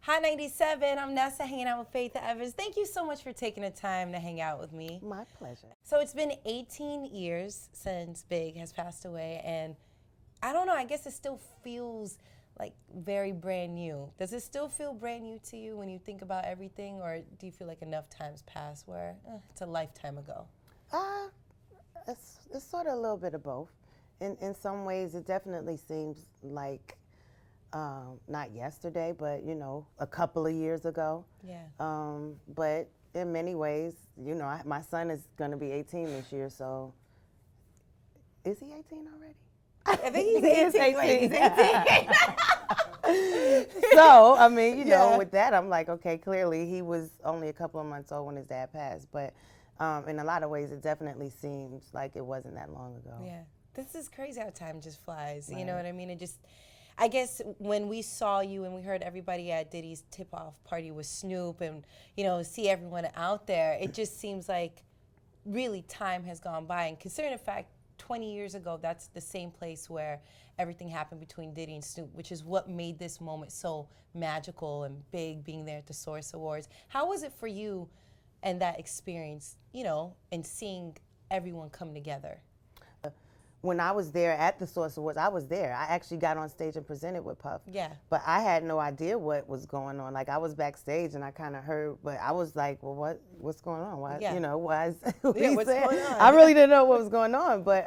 Hot 97, I'm Nessa hanging out with Faith Evans. Thank you so much for taking the time to hang out with me. My pleasure. So it's been 18 years since Big has passed away, and I don't know, I guess it still feels like very brand new. Does it still feel brand new to you when you think about everything, or do you feel like enough times passed where it's a lifetime ago? It's sort of a little bit of both. In some ways, it definitely seems like not yesterday, but a couple of years ago. Yeah. But in many ways, my son is going to be 18 this year, so is he 18 already? I think he's 18. Wait, he's 18. So, I mean, with that, I'm like, okay, clearly he was only a couple of months old when his dad passed. But in a lot of ways, it definitely seems like it wasn't that long ago. Yeah. This is crazy how time just flies. Right. You know what I mean? It just, I guess when we saw you and we heard everybody at Diddy's tip-off party with Snoop and, see everyone out there, it just seems like really time has gone by. And considering the fact 20 years ago, that's the same place where everything happened between Diddy and Snoop, which is what made this moment so magical and big, being there at the Source Awards. How was it for you and that experience, and seeing everyone come together? When I was there at the Source Awards, I was there. I actually got on stage and presented with Puff. Yeah. But I had no idea what was going on. Like, I was backstage and I kind of heard, but I was like, well, what's going on? Why, why is what's going on? I really didn't know what was going on. But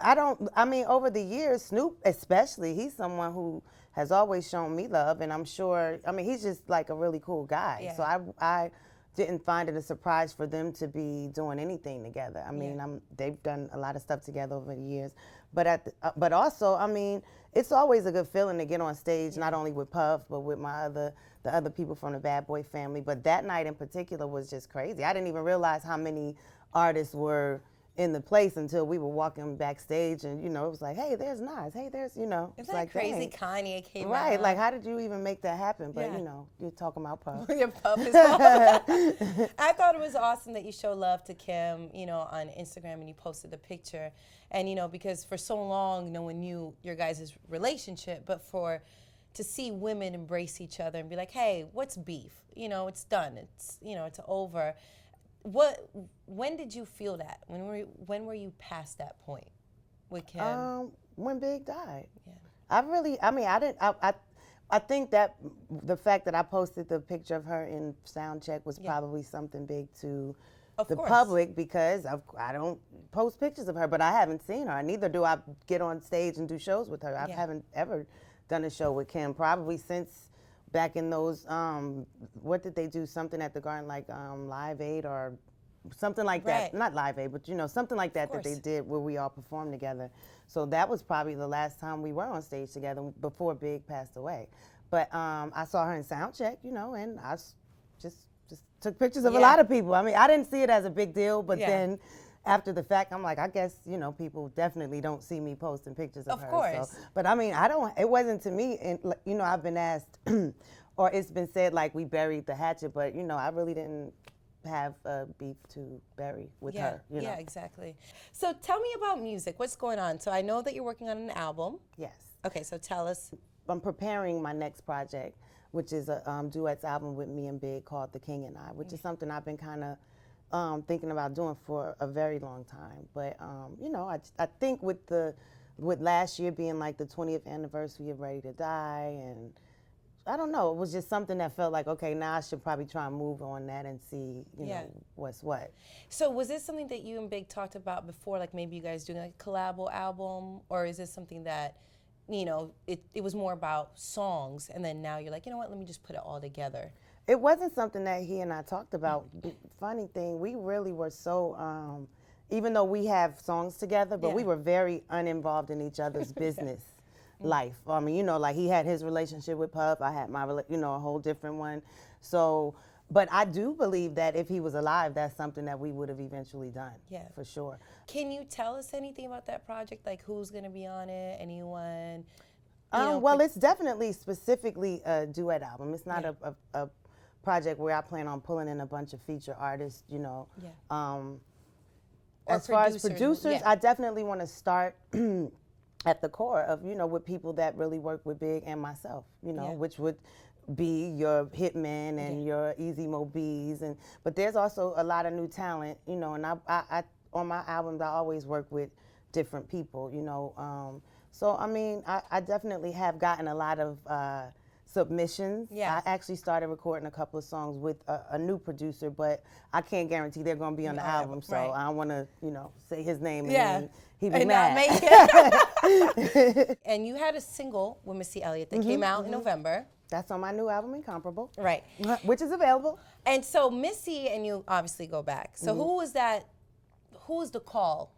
over the years, Snoop especially, he's someone who has always shown me love, and I'm sure, he's just like a really cool guy. Yeah. So I didn't find it a surprise for them to be doing anything together. They've done a lot of stuff together over the years, but also, it's always a good feeling to get on stage, not only with Puff, but with the other people from the Bad Boy family. But that night in particular was just crazy. I didn't even realize how many artists were in the place until we were walking backstage, and it was like, hey, there's Nas, hey, there's Isn't it's that like, crazy? dang. Kanye came out. Right, like, how did you even make that happen? But Yeah. you're talking about Puff. Your Puff is I thought it was awesome that you show love to Kim, on Instagram, and you posted the picture. And, because for so long, no one knew your guys' relationship, but to see women embrace each other and be like, hey, what's beef? It's done. It's, it's over. When did you feel that? When were you past that point with Kim? When Big died. Yeah. I think that the fact that I posted the picture of her in Soundcheck was probably something big to the public, because I don't post pictures of her, but I haven't seen her. Neither do I get on stage and do shows with her. I haven't ever done a show with Kim, probably since back in those, what did they do? Something at the Garden, like Live Aid or something like that. Right. Not Live Aid, but something like that that they did where we all performed together. So that was probably the last time we were on stage together before Big passed away. But I saw her in Soundcheck, and I just took pictures of a lot of people. I didn't see it as a big deal, but then after the fact, I'm like, I guess, people definitely don't see me posting pictures of her. Of course. So, but it wasn't to me, and I've been asked, or it's been said like we buried the hatchet, but I really didn't have beef to bury with her. Yeah, exactly. So tell me about music. What's going on? So I know that you're working on an album. Yes. Okay, so tell us. I'm preparing my next project, which is a duets album with me and Big called The King and I, which is something I've been kind of thinking about doing for a very long time. But I think with last year being like the 20th anniversary of Ready to Die, and I don't know, it was just something that felt like, okay, now I should probably try and move on that and see, what's what. So was this something that you and Big talked about before, like maybe you guys doing like a collabo album, or is this something that, it was more about songs, and then now you're like, you know what, let me just put it all together? It wasn't something that he and I talked about. Funny thing, we really were so, even though we have songs together, but we were very uninvolved in each other's business life. Like he had his relationship with Puff, I had my, a whole different one. So, but I do believe that if he was alive, that's something that we would have eventually done. Yeah. For sure. Can you tell us anything about that project? Like who's going to be on it? Anyone? Well, it's definitely specifically a duet album. It's not a project where I plan on pulling in a bunch of feature artists, As far as producers, I definitely want to start at the core of, with people that really work with Big and myself, which would be your Hitmen and your Easy Mo B's, but there's also a lot of new talent, you know, and I on my albums I always work with different people, you know. So I mean, I definitely have gotten a lot of submissions. Yeah. I actually started recording a couple of songs with a new producer, but I can't guarantee they're going to be on the album, so right. I don't want to, you know, say his name Yeah. and he be And mad. not make it. And you had a single with Missy Elliott that came out in November. That's on my new album, Incomparable. Right. Which is available. And so Missy and you obviously go back. So who was that, who was the call,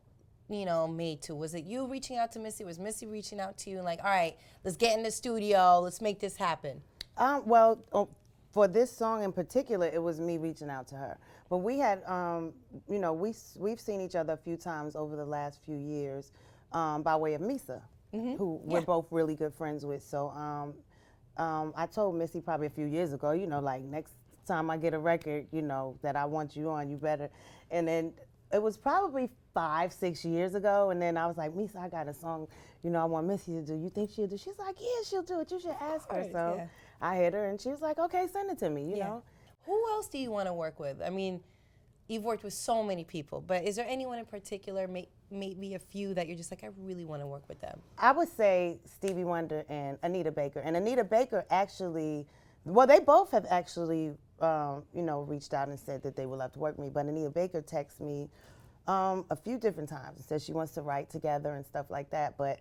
you know, made to? Was it you reaching out to Missy? Was Missy reaching out to you and like, all right, let's get in the studio, let's make this happen? Well, for this song in particular, it was me reaching out to her. But we had, you know, we've seen each other a few times over the last few years by way of Misa, who we're both really good friends with. So I told Missy probably a few years ago, you know, like next time I get a record, you know, that I want you on, you better. And then it was probably 5-6 years ago, and then I was like, Misa, I got a song, you know, I want Missy to do. You think she'll do? She's like, yeah, she'll do it. You should ask her. So I hit her, and she was like, okay, send it to me, you know. Who else do you want to work with? I mean, you've worked with so many people, but is there anyone in particular, maybe a few that you're just like, I really want to work with them? I would say Stevie Wonder and Anita Baker. And Anita Baker actually, well, they both have actually, you know, reached out and said that they would love to work with me. But Anita Baker texted me a few different times and said she wants to write together and stuff like that. But,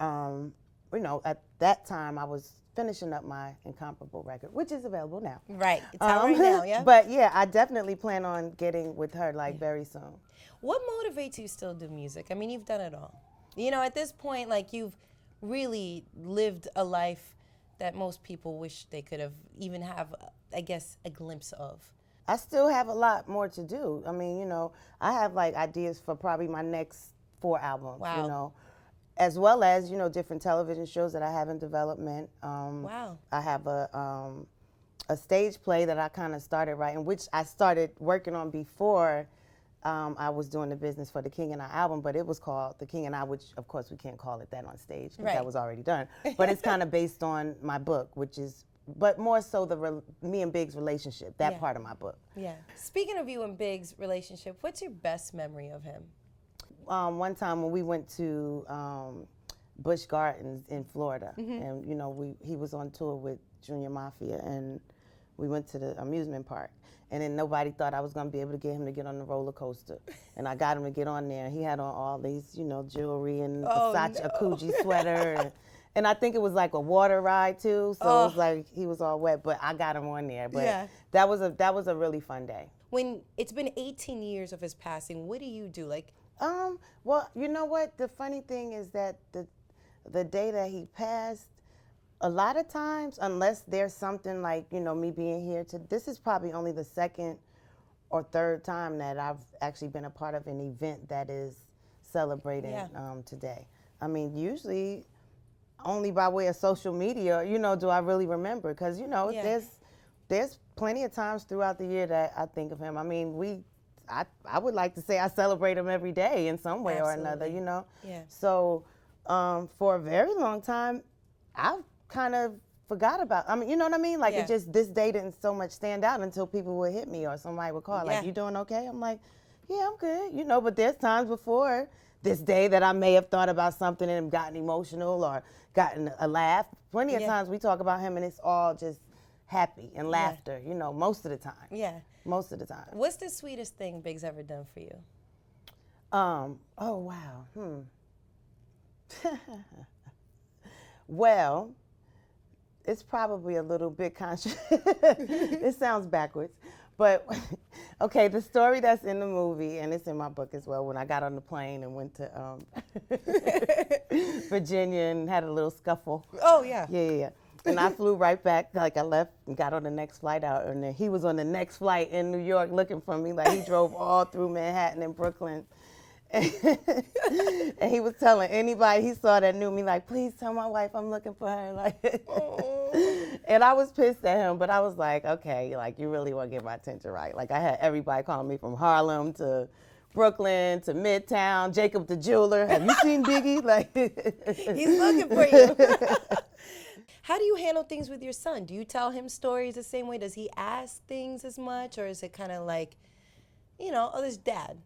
you know, at that time I was finishing up my Incomparable record, which is available now. Right, it's out right now, yeah? But yeah, I definitely plan on getting with her like very soon. What motivates you still to do music? I mean, you've done it all. You know, at this point, like you've really lived a life that most people wish they could have even have, I guess, a glimpse of. I still have a lot more to do. I mean, you know, I have like ideas for probably my next 4 albums, you know, as well as, you know, different television shows that I have in development. I have a stage play that I kind of started writing, which I started working on before I was doing the business for the King and I album, but it was called The King and I, which of course we can't call it that on stage because that was already done. But it's kind of based on my book, which is, but more so me and Big's relationship, that part of my book. Yeah. Speaking of you and Big's relationship, what's your best memory of him? One time when we went to Busch Gardens in Florida, and you know he was on tour with Junior Mafia, and we went to the amusement park, and then nobody thought I was gonna be able to get him to get on the roller coaster, and I got him to get on there, and he had on all these, you know, jewelry and Versace Akuji sweater, and I think it was like a water ride too, so it was like he was all wet, but I got him on there, but that was a really fun day. When it's been 18 years of his passing, what do you do? Like, well, you know what? The funny thing is that the day that he passed, a lot of times, unless there's something like, you know, me being here, this is probably only the 2nd or 3rd time that I've actually been a part of an event that is celebrating today. I mean, usually only by way of social media, you know, do I really remember. Because, you know, there's plenty of times throughout the year that I think of him. I mean, I would like to say I celebrate him every day in some way or another, you know? Yeah. So for a very long time, I kind of forgot about, I mean, you know what I mean? Like it just, this day didn't so much stand out until people would hit me or somebody would call, like, you doing okay? I'm like, yeah, I'm good, you know, but there's times before this day that I may have thought about something and gotten emotional or gotten a laugh. Plenty of times we talk about him and it's all just happy and laughter, you know, most of the time. Yeah. Most of the time. What's the sweetest thing Big's ever done for you? Oh, wow. Well, it's probably a little bit it sounds backwards. But, okay, the story that's in the movie, and it's in my book as well, when I got on the plane and went to Virginia and had a little scuffle. Oh, yeah. Yeah. And I flew right back, like I left and got on the next flight out. And then he was on the next flight in New York looking for me. Like he drove all through Manhattan and Brooklyn. And he was telling anybody he saw that knew me, like, please tell my wife I'm looking for her. Like, and I was pissed at him, but I was like, okay, like you really want to get my attention right. Like I had everybody calling me from Harlem to Brooklyn to Midtown, Jacob the jeweler. Have you seen Biggie? Like he's looking for you. How do you handle things with your son? Do you tell him stories the same way? Does he ask things as much, or is it kind of like, oh, this dad?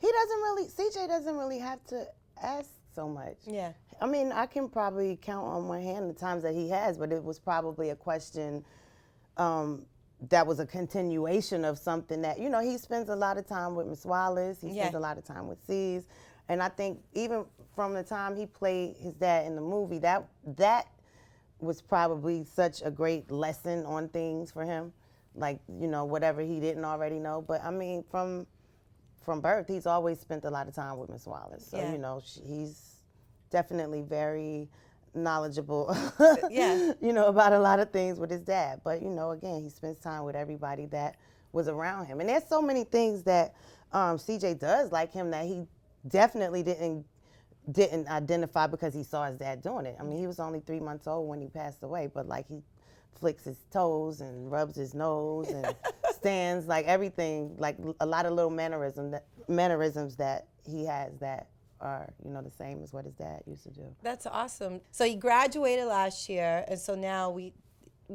CJ doesn't really have to ask so much. Yeah. I mean, I can probably count on one hand the times that he has, but it was probably a question that was a continuation of something that, he spends a lot of time with Miss Wallace. He spends a lot of time with C's. And I think even from the time he played his dad in the movie, that was probably such a great lesson on things for him. Like, whatever he didn't already know. But I mean, from birth, he's always spent a lot of time with Miss Wallace. So, he's definitely very knowledgeable, about a lot of things with his dad. But, again, he spends time with everybody that was around him. And there's so many things that CJ does like him that he definitely didn't identify because he saw his dad doing it. I mean, he was only 3 months old when he passed away, but like he flicks his toes and rubs his nose and stands, like everything, like a lot of little mannerisms that he has that are, the same as what his dad used to do. That's awesome. So he graduated last year, and so now we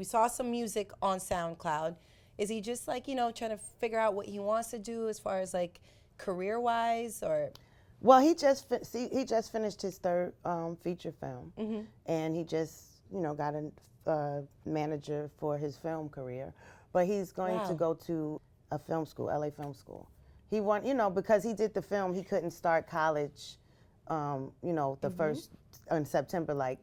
saw some music on SoundCloud. Is he just like, trying to figure out what he wants to do as far as like career-wise, or? Well, he just finished his third feature film, and he just got a manager for his film career. But he's going to go to a film school, LA Film School. He because he did the film, he couldn't start college, the first in September, like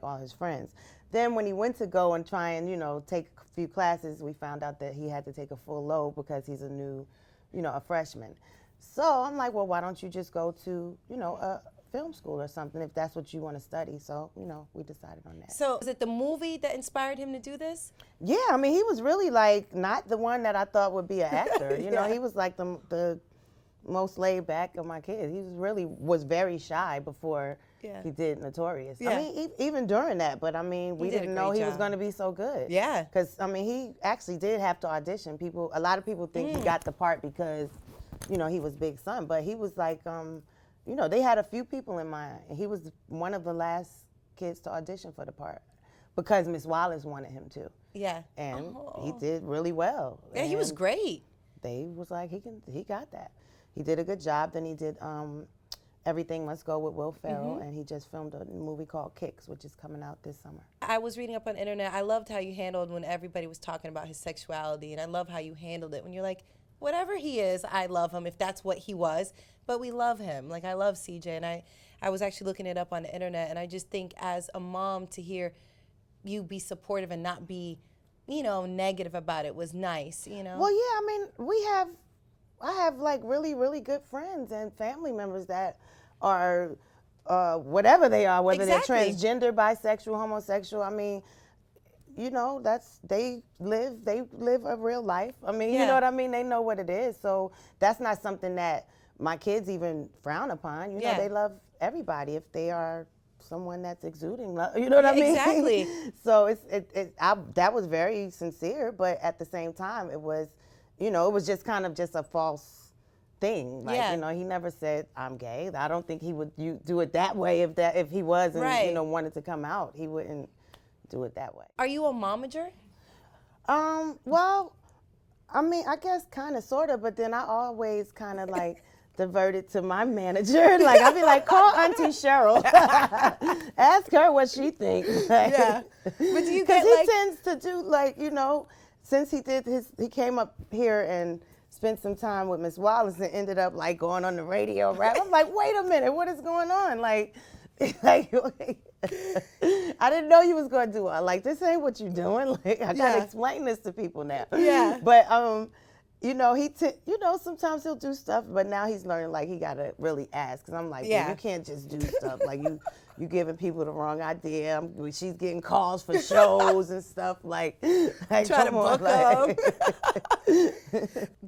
all his friends. Then when he went to go and try and take a few classes, we found out that he had to take a full load because he's a new, a freshman. So I'm like, well, why don't you just go to, a film school or something if that's what you want to study. So, we decided on that. So is it the movie that inspired him to do this? Yeah, I mean, he was really like not the one that I thought would be an actor. He was like the most laid back of my kids. He was very shy before he did Notorious. Yeah. I mean, even during that, but I mean, we didn't know he was going to be so good. Yeah. Because, I mean, he actually did have to audition. A lot of people think he got the part because, he was Big Son, but he was like, they had a few people in mind. And he was one of the last kids to audition for the part because Miss Wallace wanted him to. Yeah. And he did really well. Yeah, he was great. They was like, he got that. He did a good job. Then he did Everything Must Go with Will Ferrell, and he just filmed a movie called Kicks, which is coming out this summer. I was reading up on the internet. I loved how you handled when everybody was talking about his sexuality, and I love how you handled it when you're like, whatever he is, I love him if that's what he was, but we love him. Like, I love CJ, and I was actually looking it up on the internet, and I just think as a mom to hear you be supportive and not be, negative about it was nice, Well, yeah, I mean, I have like really, really good friends and family members that are whatever they are, whether they're transgender, bisexual, homosexual. I mean, they live a real life. I mean, you know what I mean? They know what it is. So that's not something that my kids even frown upon. They love everybody if they are someone that's exuding love. You know what I mean? Exactly. So that was very sincere, but at the same time, it was just kind of just a false thing. Like, he never said I'm gay. I don't think he would do it that way if he was and wanted to come out. He wouldn't do it that way. Are you a momager? Well, I mean, I guess kind of, sort of, but then I always kind of like diverted to my manager. Like, I'd be like, call Auntie Cheryl. Ask her what she thinks. Like, yeah. But do you get he tends to do like, since he came up here and spent some time with Miss Wallace and ended up like going on the radio rap. I'm like, wait a minute, what is going on? Like I didn't know you was gonna do it. Like, this ain't what you doing. Like, I gotta explain this to people now. Yeah. But sometimes he'll do stuff, but now he's learning like he gotta really ask. Cause I'm like, well, you can't just do stuff. Like you giving people the wrong idea. She's getting calls for shows and stuff. Like trying to book them.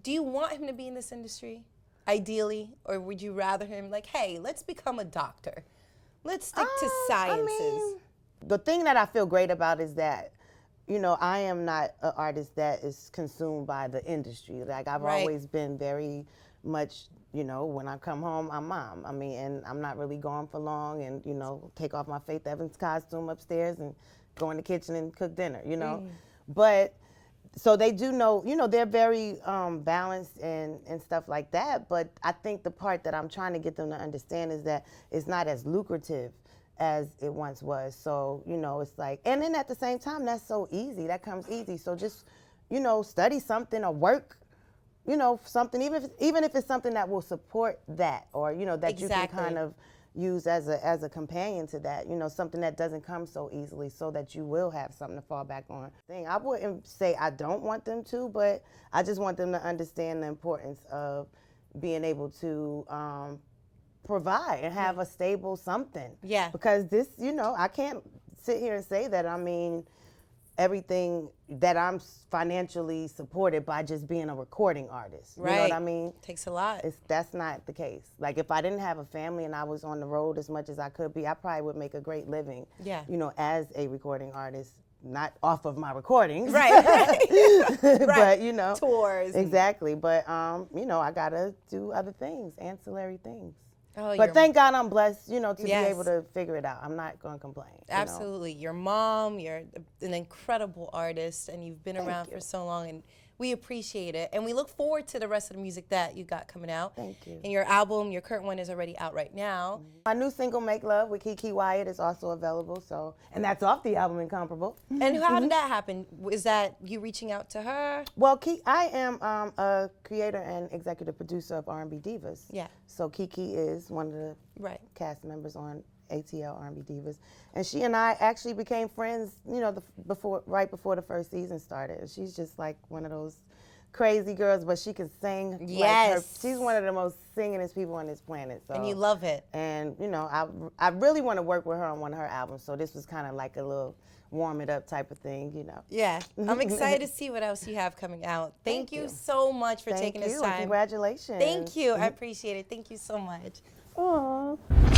Do you want him to be in this industry, ideally, or would you rather him like, hey, let's become a doctor? Let's stick to sciences. I mean, the thing that I feel great about is that, I am not an artist that is consumed by the industry. Like, I've always been very much, when I come home, I'm mom. I mean, and I'm not really gone for long and, take off my Faith Evans costume upstairs and go in the kitchen and cook dinner, you know. But so they do know, you know, they're very balanced and stuff like that. But I think the part that I'm trying to get them to understand is that it's not as lucrative as it once was. So, you know, it's like, and then at the same time, that's so easy. That comes easy. So just, you know, study something or work, you know, something, even if it's something that will support that, or, you know, that you can kind of use as a companion to that, you know, something that doesn't come so easily, so that you will have something to fall back on. I wouldn't say I don't want them to, but I just want them to understand the importance of being able to provide and have a stable something. Yeah. Because this, you know, I can't sit here and say that, I mean, everything that I'm financially supported by just being a recording artist. Right. You know what I mean? Takes a lot. That's not the case. Like, if I didn't have a family and I was on the road as much as I could be, I probably would make a great living, you know, as a recording artist, not off of my recordings. Right. But, you know. Tours. Exactly. But, you know, I got to do other things, ancillary things. Oh, but thank God I'm blessed, you know, to yes. be able to figure it out. I'm not going to complain. Absolutely. You know? Your mom, you're an incredible artist, and you've been around for so long, and we appreciate it. And we look forward to the rest of the music that you got coming out. Thank you. And your album, your current one, is already out right now. My new single, Make Love, with Kiki Wyatt, is also available. So, and that's off the album Incomparable. And how did that happen? Is that you reaching out to her? Well, I am a creator and executive producer of R&B Divas. Yeah. So Kiki is one of the cast members on ATL R&B Divas, and she and I actually became friends, you know, right before the first season started. She's just like one of those crazy girls, but she can sing. Yes. Like she's one of the most singingest people on this planet. So. And you love it. And, you know, I really want to work with her on one of her albums, so this was kind of like a little warm it up type of thing, you know. Yeah. I'm excited to see what else you have coming out. Thank you so much for taking this time. Congratulations. Thank you. I appreciate it. Thank you so much. Aww.